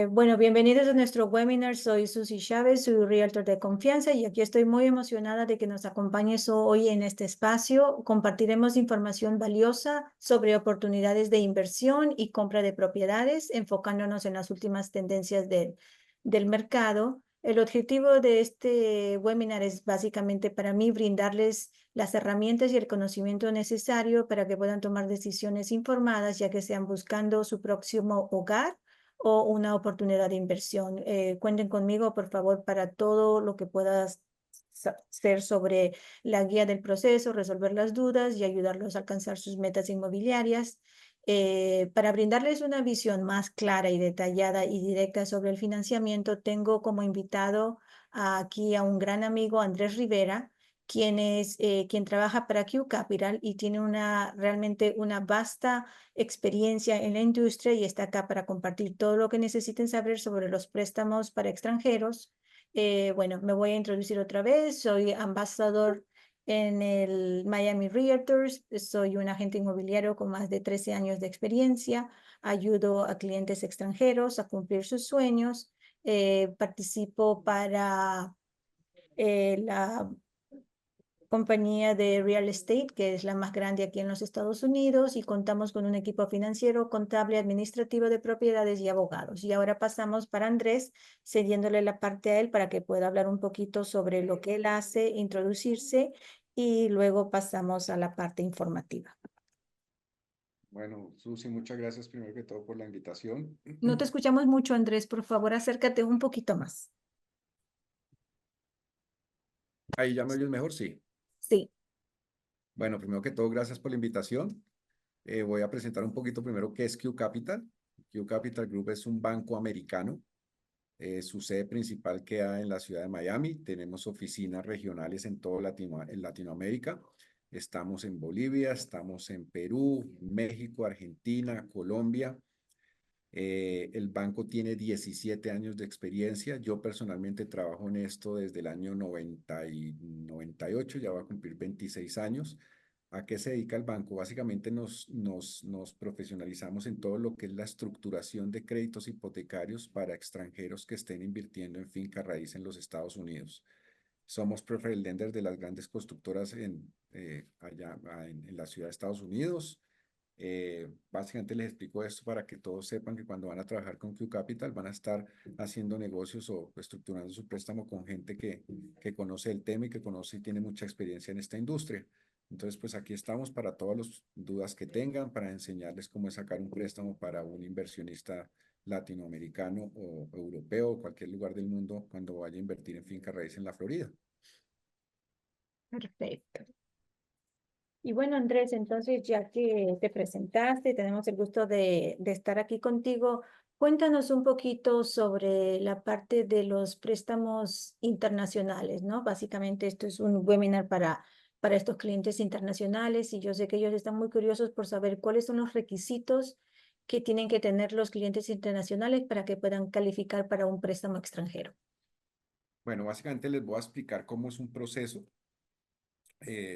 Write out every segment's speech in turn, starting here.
Bueno, bienvenidos a nuestro webinar. Soy Susi Chávez, soy Realtor de confianza y aquí estoy muy emocionada de que nos acompañes hoy en este espacio. Compartiremos información valiosa sobre oportunidades de inversión y compra de propiedades, enfocándonos en las últimas tendencias del mercado. El objetivo de este webinar es básicamente para mí brindarles las herramientas y el conocimiento necesario para que puedan tomar decisiones informadas, ya que sean buscando su próximo hogar o una oportunidad de inversión. Cuenten conmigo, por favor, para todo lo que puedas hacer sobre la guía del proceso, resolver las dudas y ayudarlos a alcanzar sus metas inmobiliarias. Para brindarles una visión más clara y detallada y directa sobre el financiamiento, tengo como invitado aquí a un gran amigo, Andrés Rivera, quien trabaja para Q Capital y tiene realmente una vasta experiencia en la industria y está acá para compartir todo lo que necesiten saber sobre los préstamos para extranjeros. Bueno, me voy a introducir otra vez. Soy ambasador en el Miami Realtors. Soy un agente inmobiliario con más de 13 años de experiencia. Ayudo a clientes extranjeros a cumplir sus sueños. Participo para la compañía de real estate, que es la más grande aquí en los Estados Unidos, y contamos con un equipo financiero, contable, administrativo de propiedades y abogados. Y ahora pasamos para Andrés, cediéndole la parte a él para que pueda hablar un poquito sobre lo que él hace, introducirse, y luego pasamos a la parte informativa. Bueno, Susi, muchas gracias primero que todo por la invitación. No te escuchamos mucho, Andrés, por favor, acércate un poquito más. Ahí ya me oyes mejor, sí. Sí. Bueno, primero que todo, gracias por la invitación. Voy a presentar un poquito primero qué es Q Capital. Q Capital Group es un banco americano. Su sede principal queda en la ciudad de Miami. Tenemos oficinas regionales en todo en Latinoamérica. Estamos en Bolivia, estamos en Perú, México, Argentina, Colombia. El banco tiene 17 años de experiencia. Yo personalmente trabajo en esto desde el año 98, ya va a cumplir 26 años. ¿A qué se dedica el banco? Básicamente nos profesionalizamos en todo lo que es la estructuración de créditos hipotecarios para extranjeros que estén invirtiendo en finca raíz en los Estados Unidos. Somos preferred lender de las grandes constructoras allá en la ciudad de Estados Unidos. Básicamente les explico esto para que todos sepan que cuando van a trabajar con Q Capital van a estar haciendo negocios o estructurando su préstamo con gente que conoce el tema y que conoce y tiene mucha experiencia en esta industria. Entonces, pues aquí estamos para todas las dudas que tengan, para enseñarles cómo es sacar un préstamo para un inversionista latinoamericano o europeo o cualquier lugar del mundo cuando vaya a invertir en finca raíz en la Florida. Perfecto. Y bueno, Andrés, entonces ya que te presentaste, tenemos el gusto de estar aquí contigo, cuéntanos un poquito sobre la parte de los préstamos internacionales, ¿no? Básicamente esto es un webinar para estos clientes internacionales y yo sé que ellos están muy curiosos por saber cuáles son los requisitos que tienen que tener los clientes internacionales para que puedan calificar para un préstamo extranjero. Bueno, básicamente les voy a explicar cómo es un proceso.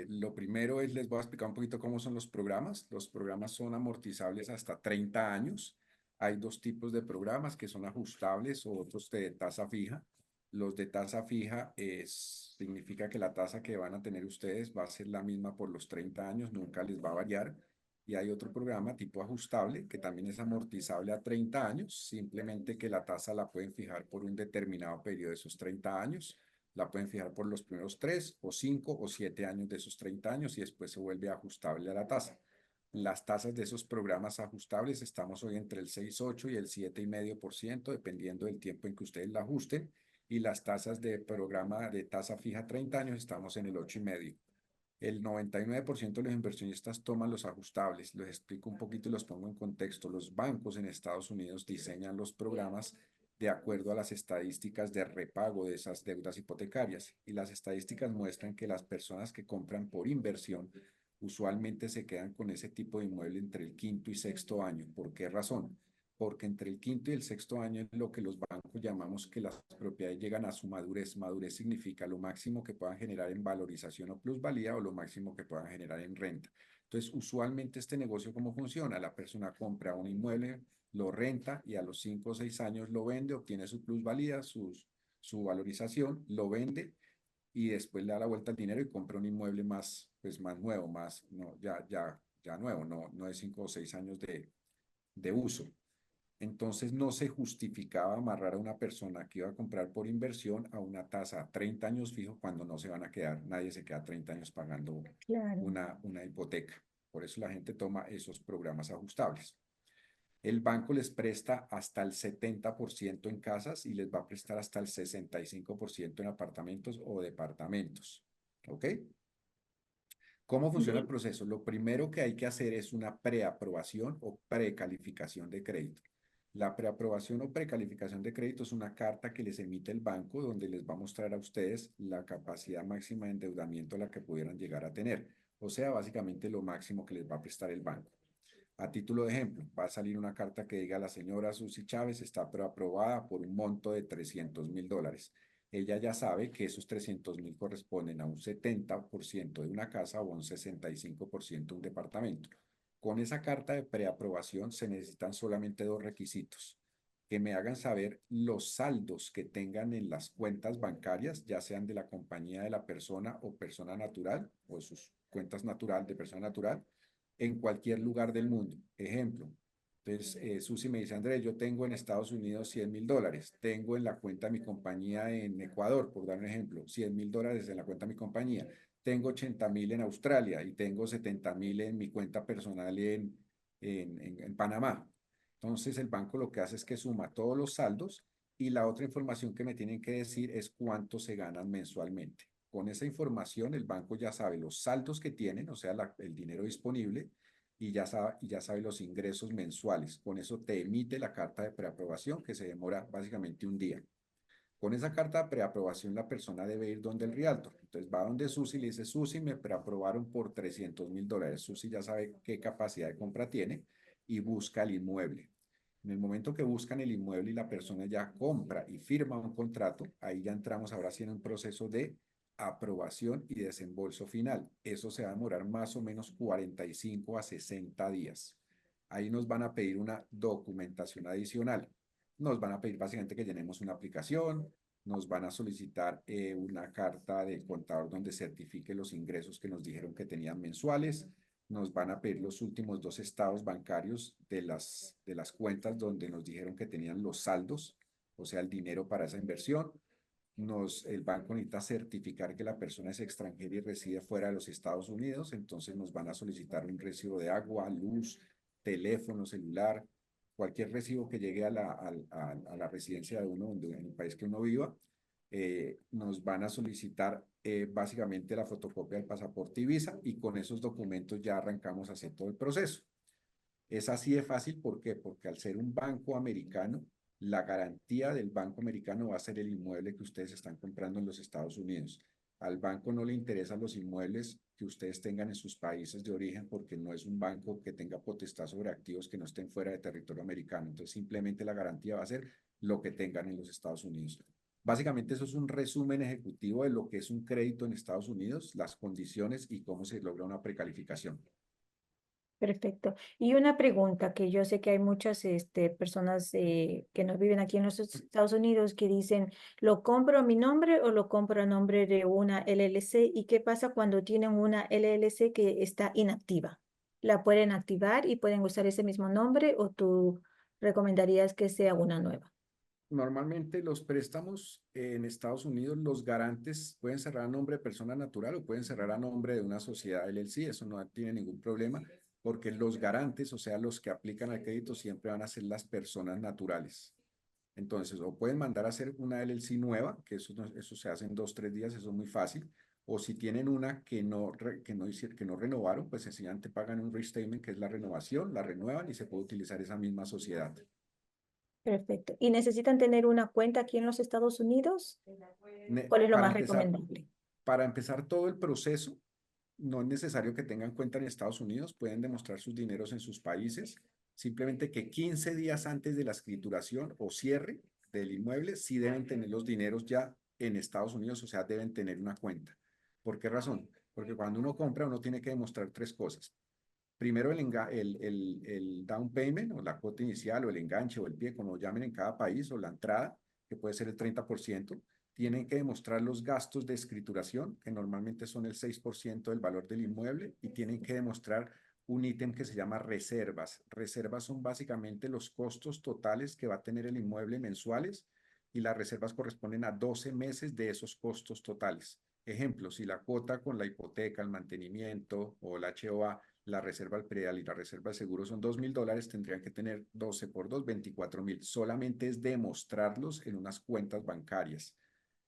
Lo primero es, les voy a explicar un poquito cómo son los programas. Los programas son amortizables hasta 30 años. Hay dos tipos de programas que son ajustables o otros de tasa fija. Los de tasa fija significa que la tasa que van a tener ustedes va a ser la misma por los 30 años, nunca les va a variar. Y hay otro programa tipo ajustable que también es amortizable a 30 años, simplemente que la tasa la pueden fijar por un determinado periodo de esos 30 años. La pueden fijar por los primeros 3 o 5 o 7 años de esos 30 años y después se vuelve ajustable a la tasa. Las tasas de esos programas ajustables estamos hoy entre el 6,8 y el 7,5%, dependiendo del tiempo en que ustedes la ajusten. Y las tasas de programa de tasa fija 30 años estamos en el 8,5%. El 99% de los inversionistas toman los ajustables. Les explico un poquito y los pongo en contexto. Los bancos en Estados Unidos diseñan los programas de acuerdo a las estadísticas de repago de esas deudas hipotecarias. Y las estadísticas muestran que las personas que compran por inversión usualmente se quedan con ese tipo de inmueble entre el quinto y sexto año. ¿Por qué razón? Porque entre el quinto y el sexto año es lo que los bancos llamamos que las propiedades llegan a su madurez. Madurez significa lo máximo que puedan generar en valorización o plusvalía o lo máximo que puedan generar en renta. Entonces, usualmente este negocio, ¿cómo funciona? La persona compra un inmueble lo renta y a los 5 o 6 años lo vende, obtiene su plusvalía, su valorización, lo vende y después le da la vuelta al dinero y compra un inmueble más, pues más nuevo, más, no, ya nuevo, no de 5 o 6 años de uso. Entonces no se justificaba amarrar a una persona que iba a comprar por inversión a una tasa a 30 años fijo cuando no se van a quedar, nadie se queda 30 años pagando Claro. una hipoteca. Por eso la gente toma esos programas ajustables. El banco les presta hasta el 70% en casas y les va a prestar hasta el 65% en apartamentos o departamentos. ¿Ok? ¿Cómo funciona el Bien. proceso? Lo primero que hay que hacer es una preaprobación o precalificación de crédito. La preaprobación o precalificación de crédito es una carta que les emite el banco donde les va a mostrar a ustedes la capacidad máxima de endeudamiento a la que pudieran llegar a tener. O sea, básicamente lo máximo que les va a prestar el banco. A título de ejemplo, va a salir una carta que diga la señora Susy Chávez está preaprobada por un monto de $300,000. Ella ya sabe que esos 300,000 corresponden a un 70% de una casa o a un 65% de un departamento. Con esa carta de preaprobación se necesitan solamente dos requisitos: que me hagan saber los saldos que tengan en las cuentas bancarias, ya sean de la compañía de la persona o persona natural, o de sus cuentas natural de persona natural, en cualquier lugar del mundo. Ejemplo, entonces Susi me dice, Andrés, yo tengo en Estados Unidos $100,000, tengo en la cuenta de mi compañía en Ecuador, por dar un ejemplo, $100,000 en la cuenta de mi compañía, tengo 80,000 en Australia y tengo 70,000 en mi cuenta personal en Panamá. Entonces el banco lo que hace es que suma todos los saldos y la otra información que me tienen que decir es cuánto se ganan mensualmente. Con esa información el banco ya sabe los saldos que tienen, o sea, el dinero disponible, y ya sabe los ingresos mensuales. Con eso te emite la carta de preaprobación que se demora básicamente un día. Con esa carta de preaprobación la persona debe ir donde el realtor. Entonces va donde Susi y le dice, Susi, me preaprobaron por $300,000. Susi ya sabe qué capacidad de compra tiene y busca el inmueble. En el momento que buscan el inmueble y la persona ya compra y firma un contrato, ahí ya entramos ahora sí en un proceso de aprobación y desembolso final. Eso se va a demorar más o menos 45 a 60 días. Ahí nos van a pedir una documentación adicional. Nos van a pedir básicamente que llenemos una aplicación, nos van a solicitar una carta del contador donde certifique los ingresos que nos dijeron que tenían mensuales, nos van a pedir los últimos 2 estados bancarios de las cuentas donde nos dijeron que tenían los saldos, o sea, el dinero para esa inversión. El banco necesita certificar que la persona es extranjera y reside fuera de los Estados Unidos, entonces nos van a solicitar un recibo de agua, luz, teléfono, celular, cualquier recibo que llegue a la residencia de uno, en el país que uno viva. Nos van a solicitar básicamente la fotocopia del pasaporte y visa, y con esos documentos ya arrancamos a hacer todo el proceso. Es así de fácil, ¿por qué? Porque al ser un banco americano, la garantía del banco americano va a ser el inmueble que ustedes están comprando en los Estados Unidos. Al banco no le interesan los inmuebles que ustedes tengan en sus países de origen, porque no es un banco que tenga potestad sobre activos que no estén fuera de territorio americano. Entonces, simplemente la garantía va a ser lo que tengan en los Estados Unidos. Básicamente, eso es un resumen ejecutivo de lo que es un crédito en Estados Unidos, las condiciones y cómo se logra una precalificación. Perfecto. Y una pregunta que yo sé que hay muchas personas que no viven aquí en los Estados Unidos que dicen, ¿lo compro a mi nombre o lo compro a nombre de una LLC? ¿Y qué pasa cuando tienen una LLC que está inactiva? ¿La pueden activar y pueden usar ese mismo nombre o tú recomendarías que sea una nueva? Normalmente los préstamos en Estados Unidos, los garantes pueden cerrar a nombre de persona natural o pueden cerrar a nombre de una sociedad LLC. Eso no tiene ningún problema porque los garantes, o sea, los que aplican al crédito, siempre van a ser las personas naturales. Entonces, o pueden mandar a hacer una LLC nueva, que eso se hace en 2, 3 días, eso es muy fácil. O si tienen una que no renovaron, pues sencillamente pagan un restatement, que es la renovación, la renuevan y se puede utilizar esa misma sociedad. Perfecto. ¿Y necesitan tener una cuenta aquí en los Estados Unidos? Ne- ¿Cuál es lo Para más empezar, recomendable? para empezar todo el proceso, no es necesario que tengan cuenta en Estados Unidos, pueden demostrar sus dineros en sus países, simplemente que 15 días antes de la escrituración o cierre del inmueble, sí deben tener los dineros ya en Estados Unidos, o sea, deben tener una cuenta. ¿Por qué razón? Porque cuando uno compra, uno tiene que demostrar tres cosas. primero el down payment o la cuota inicial o el enganche o el pie, como lo llamen en cada país, o la entrada, que puede ser el 30%. Tienen que demostrar los gastos de escrituración, que normalmente son el 6% del valor del inmueble, y tienen que demostrar un ítem que se llama reservas. Reservas son básicamente los costos totales que va a tener el inmueble mensuales, y las reservas corresponden a 12 meses de esos costos totales. Ejemplo, si la cuota con la hipoteca, el mantenimiento o el HOA, la reserva al predial y la reserva al seguro son $2.000, tendrían que tener 12 por 2, 24.000. Solamente es demostrarlos en unas cuentas bancarias.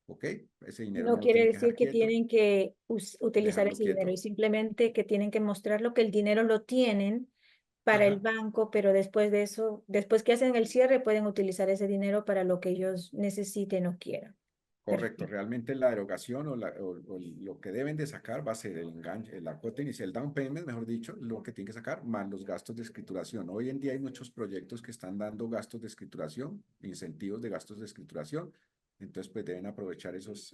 ¿Ok? Ese dinero No no lo quiere tienen que decir dejar que quieto, tienen que utilizar dejarlo ese dinero, y quieto. simplemente que tienen que mostrarlo que el dinero lo tienen para el Ajá. banco, pero después de eso, después que hacen el cierre, pueden utilizar ese dinero para lo que ellos necesiten o quieran. Correcto, Perfecto. realmente la erogación o lo que deben de sacar va a ser el enganche, la cuota inicial, down payment, mejor dicho, lo que tienen que sacar, más los gastos de escrituración. Hoy en día hay muchos proyectos que están dando gastos de escrituración, incentivos de gastos de escrituración, entonces pues deben aprovechar esos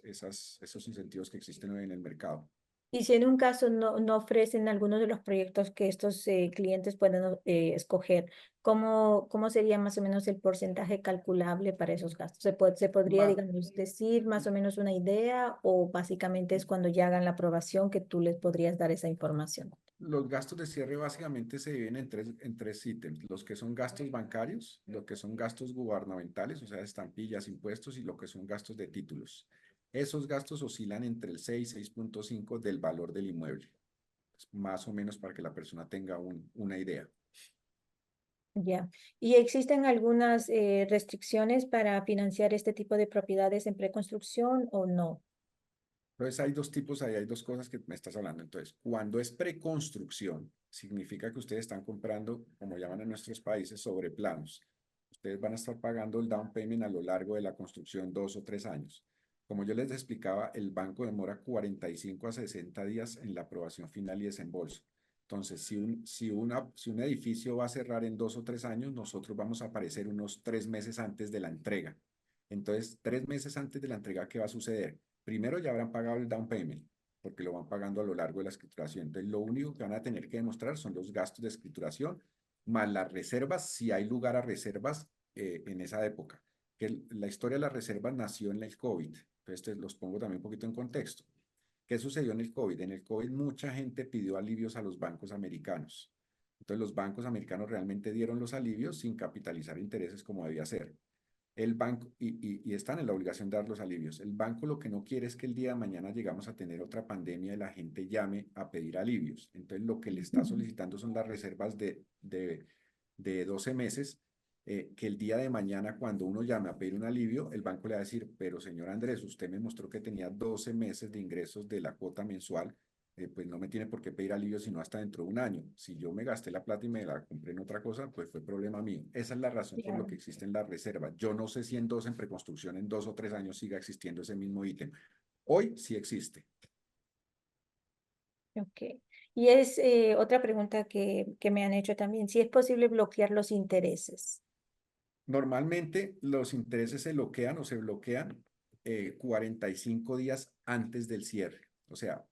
incentivos que existen hoy en el mercado. Y si en un caso no ofrecen algunos de los proyectos que estos clientes pueden escoger, ¿cómo sería más o menos el porcentaje calculable para esos gastos? ¿Se podría, Ma- digamos, decir más o menos una idea, o básicamente es cuando ya hagan la aprobación que tú les podrías dar esa información? Los gastos de cierre básicamente se dividen en tres ítems: los que son gastos bancarios, lo que son gastos gubernamentales, o sea, estampillas, impuestos, y lo que son gastos de títulos. Esos gastos oscilan entre el 6 y 6.5 del valor del inmueble, más o menos para que la persona tenga una idea. Ya. ¿Y existen algunas restricciones para financiar este tipo de propiedades en preconstrucción o no? Entonces hay dos tipos, ahí hay dos cosas que me estás hablando. Entonces, cuando es preconstrucción, significa que ustedes están comprando, como llaman en nuestros países, sobre planos. Ustedes van a estar pagando el down payment a lo largo de la construcción 2 o 3 años. Como yo les explicaba, el banco demora 45 a 60 días en la aprobación final y desembolso. Entonces, si un edificio va a cerrar en 2 o 3 años, nosotros vamos a aparecer unos 3 meses antes de la entrega. Entonces, 3 meses antes de la entrega, ¿qué va a suceder? Primero ya habrán pagado el down payment, porque lo van pagando a lo largo de la escrituración. Entonces, lo único que van a tener que demostrar son los gastos de escrituración, más las reservas, si hay lugar a reservas en esa época. Que la historia de las reservas nació en el COVID. Entonces, los pongo también un poquito en contexto. ¿Qué sucedió en el COVID? En el COVID mucha gente pidió alivios a los bancos americanos. Entonces, los bancos americanos realmente dieron los alivios sin capitalizar intereses como debía ser. El banco, y están en la obligación de dar los alivios. El banco lo que no quiere es que el día de mañana llegamos a tener otra pandemia y la gente llame a pedir alivios. Entonces, lo que le está solicitando son las reservas de 12 meses, que el día de mañana, cuando uno llame a pedir un alivio, el banco le va a decir: pero señor Andrés, usted me mostró que tenía 12 meses de ingresos de la cuota mensual, pues no me tiene por qué pedir alivio sino hasta dentro de un año. Si yo me gasté la plata y me la compré en otra cosa, pues fue problema mío. Esa es la razón por la Claro. que existen las reservas. Yo no sé si en preconstrucción, en 2 o 3 años siga existiendo ese mismo ítem. Hoy sí existe. Ok. Y es otra pregunta que me han hecho también, si es posible bloquear los intereses. Normalmente los intereses se bloquean o se bloquean 45 días antes del cierre. O sea,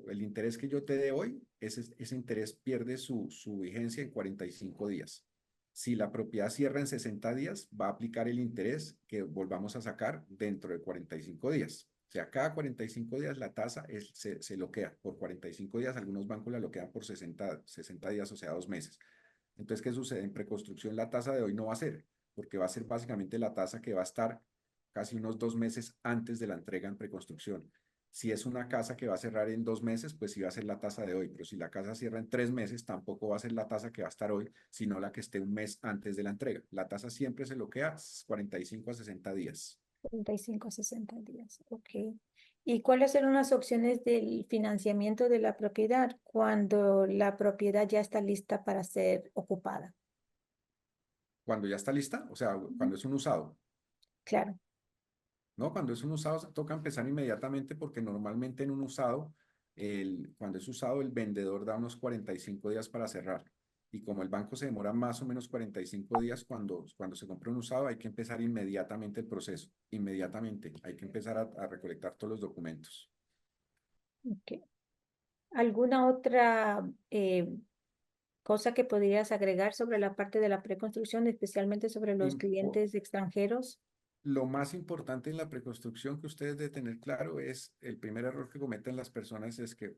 el interés que yo te dé hoy, ese interés pierde su vigencia en 45 días. Si la propiedad cierra en 60 días, va a aplicar el interés que volvamos a sacar dentro de 45 días. O sea, cada 45 días la tasa se bloquea por 45 días. Algunos bancos la bloquean por 60 días, o sea, 2 meses. Entonces, ¿qué sucede? En preconstrucción la tasa de hoy no va a ser, porque va a ser básicamente la tasa que va a estar casi unos 2 meses antes de la entrega en preconstrucción. Si es una casa que va a cerrar en 2 meses, pues sí va a ser la tasa de hoy, pero si la casa cierra en 3 meses, tampoco va a ser la tasa que va a estar hoy, sino la que esté un mes antes de la entrega. La tasa siempre se bloquea 45 a 60 días. 35 a 60 días. Ok. ¿Y cuáles son las opciones del financiamiento de la propiedad cuando la propiedad ya está lista para ser ocupada? Cuando ya está lista, o sea, Ujú. cuando es un usado. Claro. No, cuando es un usado toca empezar inmediatamente, porque normalmente en un usado, cuando es usado, el vendedor da unos 45 días para cerrar. Y como el banco se demora más o menos 45 días cuando se compra un usado, hay que empezar inmediatamente el proceso. Inmediatamente. Hay que empezar a recolectar todos los documentos. Ok. ¿Alguna otra cosa que podrías agregar sobre la parte de la preconstrucción, especialmente sobre los Impo- clientes extranjeros? Lo más importante en la preconstrucción que ustedes deben tener claro es el primer error que cometen las personas es que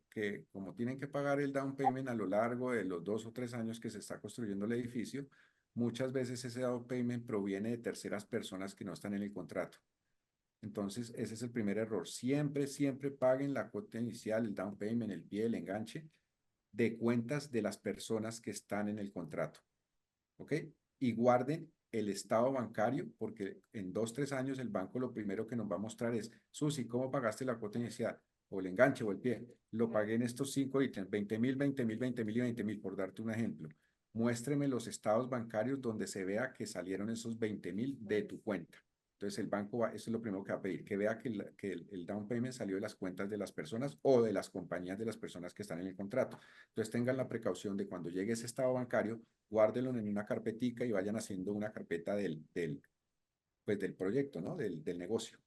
como tienen que pagar el down payment a lo largo de los 2 o 3 años que se está construyendo el edificio, muchas veces ese down payment proviene de terceras personas que no están en el contrato. Entonces, ese es el primer error. Siempre, siempre paguen la cuota inicial, el down payment, el pie, el enganche, de cuentas de las personas que están en el contrato. ¿Ok? Y guarden el estado bancario, porque en 2, 3 años el banco lo primero que nos va a mostrar es, Susi, ¿cómo pagaste la cuota inicial? O el enganche o el pie. Lo pagué en estos 5 ítems, 20.000, 20.000, 20.000 y 20.000, por darte un ejemplo. Muéstreme los estados bancarios donde se vea que salieron esos 20.000 de tu cuenta. Entonces el banco va, eso es lo primero que va a pedir, que vea que el down payment salió de las cuentas de las personas o de las compañías de las personas que están en el contrato. Entonces tengan la precaución de cuando llegue ese estado bancario, guárdenlo en una carpetica y vayan haciendo una carpeta pues del proyecto, ¿no? Del negocio.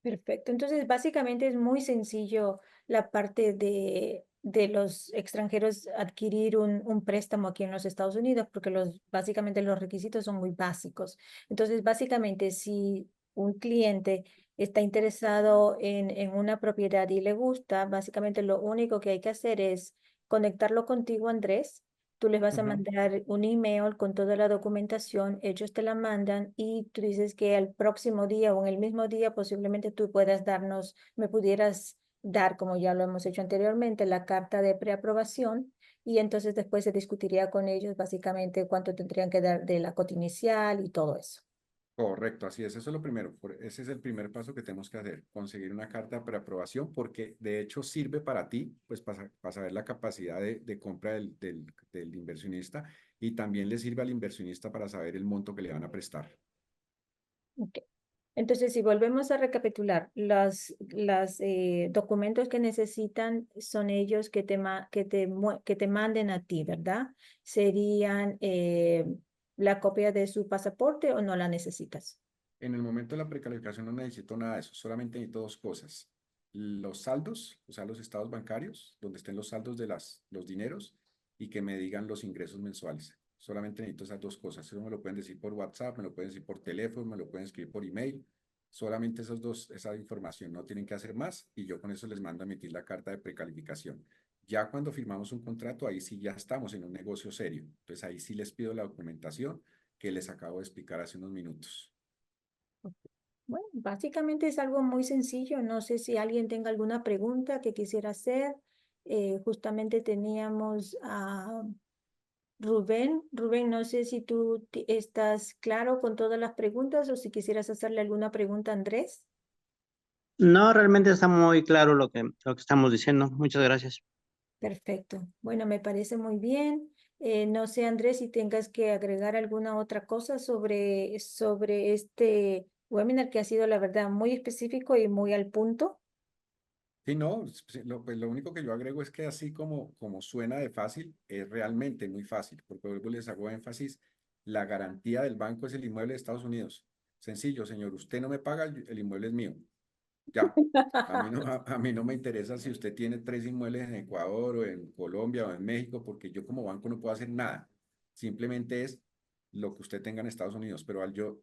Perfecto. Entonces, básicamente es muy sencillo la parte de los extranjeros adquirir un préstamo aquí en los Estados Unidos, porque básicamente los requisitos son muy básicos. Entonces, básicamente, si un cliente está interesado en una propiedad y le gusta, básicamente lo único que hay que hacer es conectarlo contigo, Andrés. Tú les vas a Ujú. mandar un email con toda la documentación, ellos te la mandan y tú dices que al próximo día o en el mismo día posiblemente tú puedas me pudieras dar, como ya lo hemos hecho anteriormente, la carta de preaprobación y entonces después se discutiría con ellos básicamente cuánto tendrían que dar de la cuota inicial y todo eso. Correcto, así es, eso es lo primero. Ese es el primer paso que tenemos que hacer, conseguir una carta de preaprobación, porque de hecho sirve para ti, pues para saber la capacidad de compra del inversionista y también le sirve al inversionista para saber el monto que le van a prestar. Ok. Entonces, si volvemos a recapitular, los documentos que necesitan son ellos que te manden a ti, ¿verdad? Serían la copia de su pasaporte o no la necesitas. En el momento de la precalificación no necesito nada de eso, solamente necesito dos cosas. Los saldos, o sea, los estados bancarios, donde estén los saldos de los dineros y que me digan los ingresos mensuales. Solamente necesito esas dos cosas. Eso me lo pueden decir por WhatsApp, me lo pueden decir por teléfono, me lo pueden escribir por email. Solamente esos dos, esa información, no tienen que hacer más y yo con eso les mando a emitir la carta de precalificación. Ya cuando firmamos un contrato, ahí sí ya estamos en un negocio serio. Entonces ahí sí les pido la documentación que les acabo de explicar hace unos minutos. Bueno, básicamente es algo muy sencillo. No sé si alguien tenga alguna pregunta que quisiera hacer. Justamente teníamos a Rubén. Rubén, no sé si tú estás claro con todas las preguntas o si quisieras hacerle alguna pregunta a Andrés. No, realmente está muy claro lo que estamos diciendo. Muchas gracias. Perfecto. Bueno, me parece muy bien. No sé, Andrés, si tengas que agregar alguna otra cosa sobre este webinar que ha sido, la verdad, muy específico y muy al punto. Sí, no, sí, pues lo único que yo agrego es que así como suena de fácil, es realmente muy fácil, porque vuelvo y les hago énfasis, la garantía del banco es el inmueble de Estados Unidos. Sencillo, señor, usted no me paga, el inmueble es mío. Ya, a mí no me interesa si usted tiene 3 inmuebles en Ecuador o en Colombia o en México, porque yo como banco no puedo hacer nada. Simplemente es lo que usted tenga en Estados Unidos, pero al yo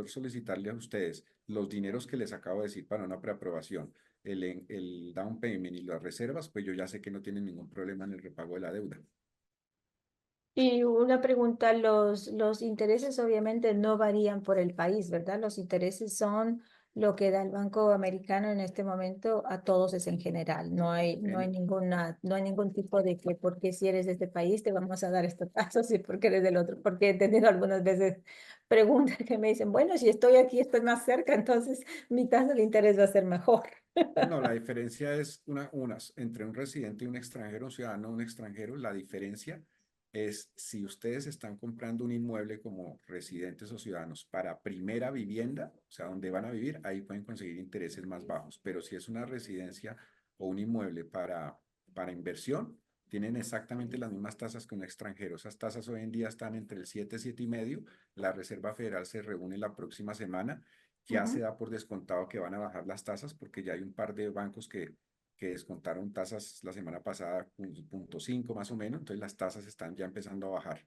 solicitarle a ustedes los dineros que les acabo de decir para una preaprobación, el down payment y las reservas, pues yo ya sé que no tienen ningún problema en el repago de la deuda. Y una pregunta, los intereses obviamente no varían por el país, ¿verdad? Los intereses son lo que da el Banco Americano en este momento a todos es en general. En, No hay ningún tipo de que porque si eres de este país te vamos a dar estos pasos y porque eres del otro. Porque he tenido algunas veces preguntas que me dicen, bueno, si estoy aquí, estoy más cerca, entonces mi tasa de interés va a ser mejor. no, la diferencia es entre un residente y un extranjero, un ciudadano, un extranjero, la diferencia es si ustedes están comprando un inmueble como residentes o ciudadanos para primera vivienda, o sea, donde van a vivir, ahí pueden conseguir intereses más bajos, pero si es una residencia o un inmueble para inversión, tienen exactamente las mismas tasas que un extranjero. Esas tasas hoy en día están entre el 7, 7,5. La Reserva Federal se reúne la próxima semana, ya se Ujú. da por descontado que van a bajar las tasas porque ya hay un par de bancos que que descontaron tasas la semana pasada, 0.5 más o menos, entonces las tasas están ya empezando a bajar.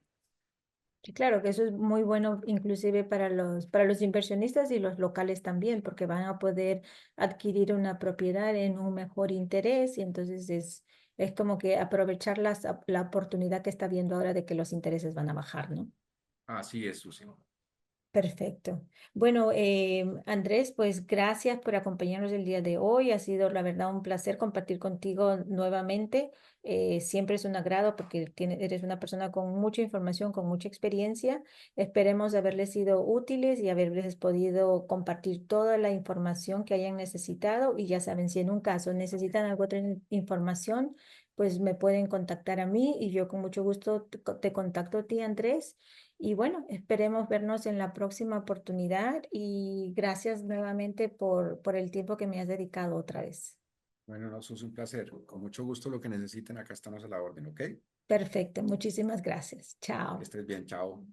Sí, claro que eso es muy bueno inclusive para los inversionistas y los locales también, porque van a poder adquirir una propiedad en un mejor interés y entonces es como que aprovechar la oportunidad que está viendo ahora de que los intereses van a bajar, ¿no? Así es, Susi. Perfecto. Bueno, Andrés, pues gracias por acompañarnos el día de hoy. Ha sido, la verdad, un placer compartir contigo nuevamente. Siempre es un agrado porque eres una persona con mucha información, con mucha experiencia. Esperemos haberles sido útiles y haberles podido compartir toda la información que hayan necesitado. Y ya saben, si en un caso necesitan alguna otra información, pues me pueden contactar a mí y yo con mucho gusto te contacto a ti, Andrés. Y bueno, esperemos vernos en la próxima oportunidad y gracias nuevamente por el tiempo que me has dedicado otra vez. Bueno, no, Susi, un placer. Con mucho gusto lo que necesiten, acá estamos a la orden, ¿ok? Perfecto, muchísimas gracias. Que Chao. estés bien, chao.